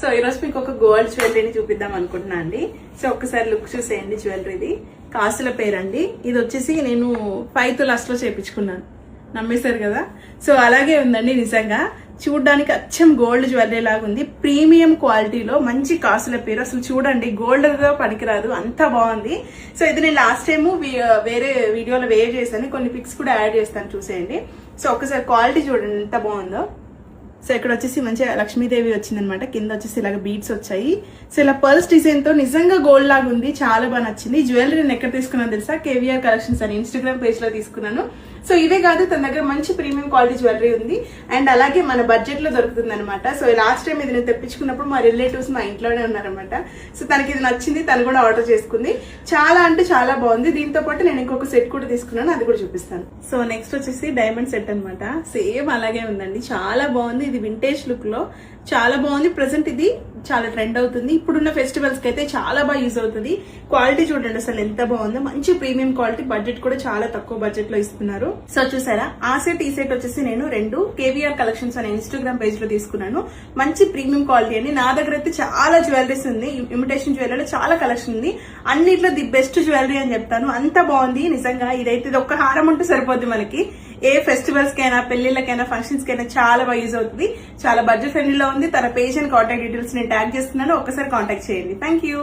So ఈ రోజు మీకు ఒక గోల్డ్ జ్యువెలరీని చూపిద్దాం అనుకుంటున్నా అండి. సో ఒక్కసారి లుక్ చూసేయండి. జ్యువెలరీది కాసుల పేరండి. ఇది వచ్చేసి నేను 5 తులాస్ లో చేపించుకున్నాను. నమ్మేశారు కదా. సో అలాగే ఉందండి. నిజంగా చూడడానికి అచ్చం గోల్డ్ జ్యువెలరీ లాగా ఉంది. ప్రీమియం క్వాలిటీలో మంచి కాసుల పేరు. అసలు చూడండి, గోల్డ్ గా పనికిరాదు, అంత బాగుంది. సో ఇది నేను లాస్ట్ టైం వేరే వీడియోలో వేర్ చేశాను. కొన్ని పిక్స్ కూడా యాడ్ చేస్తాను, చూసేయండి. సో ఒకసారి క్వాలిటీ చూడండి ఎంత బాగుందో. సో ఇక్కడ వచ్చేసి మంచిగా లక్ష్మీదేవి వచ్చిందనమాట. కింద వచ్చేసి ఇలాగ బీడ్స్ వచ్చాయి. సో ఇలా పర్ల్స్ డిజైన్ తో నిజంగా గోల్డ్ లాగా ఉంది. చాలా బాగా నచ్చింది. జ్యువెలరీ నేను ఎక్కడ తీసుకున్నాను తెలుసా? కేవీఆర్ కలెక్షన్స్ అని ఇన్స్టాగ్రామ్ పేజ్ లో తీసుకున్నాను. సో ఇవే కాదు, తన దగ్గర మంచి ప్రీమియం క్వాలిటీ జ్యువెలరీ ఉంది. అండ్ అలాగే మన బడ్జెట్ లో దొరుకుతుంది అనమాట. సో లాస్ట్ టైం ఇది నేను తెప్పించుకున్నప్పుడు మా రిలేటివ్స్ మా ఇంట్లోనే ఉన్నారనమాట. సో తనకి ఇది నచ్చింది, తను కూడా ఆర్డర్ చేసుకుంది. చాలా అంటే చాలా బాగుంది. దీంతో పాటు నేను ఇంకొక సెట్ కూడా తీసుకున్నాను, అది కూడా చూపిస్తాను. సో నెక్స్ట్ వచ్చేసి డైమండ్ సెట్ అనమాట. సేమ్ అలాగే ఉందండి, చాలా బాగుంది. ఇది వింటేజ్ లుక్ లో చాలా బాగుంది. ప్రెసెంట్ ఇది చాలా ట్రెండ్ అవుతుంది. ఇప్పుడున్న ఫెస్టివల్స్ కి అయితే చాలా బాగా యూజ్ అవుతుంది. క్వాలిటీ చూడండి అసలు ఎంత బాగుందో. మంచి ప్రీమియం క్వాలిటీ, బడ్జెట్ కూడా చాలా తక్కువ బడ్జెట్ లో ఇస్తున్నారు. సో చూసారా, ఆ సెట్ ఈ సెట్ వచ్చేసి నేను 2 కేవీఆర్ కలెక్షన్స్ అనే ఇన్స్టాగ్రామ్ పేజ్ లో తీసుకున్నాను. మంచి ప్రీమియం క్వాలిటీ అని. నా దగ్గర అయితే చాలా జ్యువెలరీస్ ఉంది. ఇమిటేషన్ జ్యువెలరీ చాలా కలెక్షన్ ఉంది. అన్నిట్లో ది బెస్ట్ జ్యువెలరీ అని చెప్తాను. అంత బాగుంది నిజంగా. ఇదైతే ఇది ఒక్క హారం ఉంటే సరిపోద్ది మనకి. ఏ ఫెస్టివల్స్ కైనా, పెళ్లిళ్ళకైనా, ఫంక్షన్స్ కైనా చాలా బాగా యూజ్ అవుతుంది. చాలా బడ్జెట్ ఫ్రెండ్లీలో ఉంది. తన పేజ్ అండ్ కాంటాక్ట్ డీటెయిల్స్ నేను ట్యాగ్ చేస్తున్నాను. ఒక్కసారి కాంటాక్ట్ చేయండి. Thank you.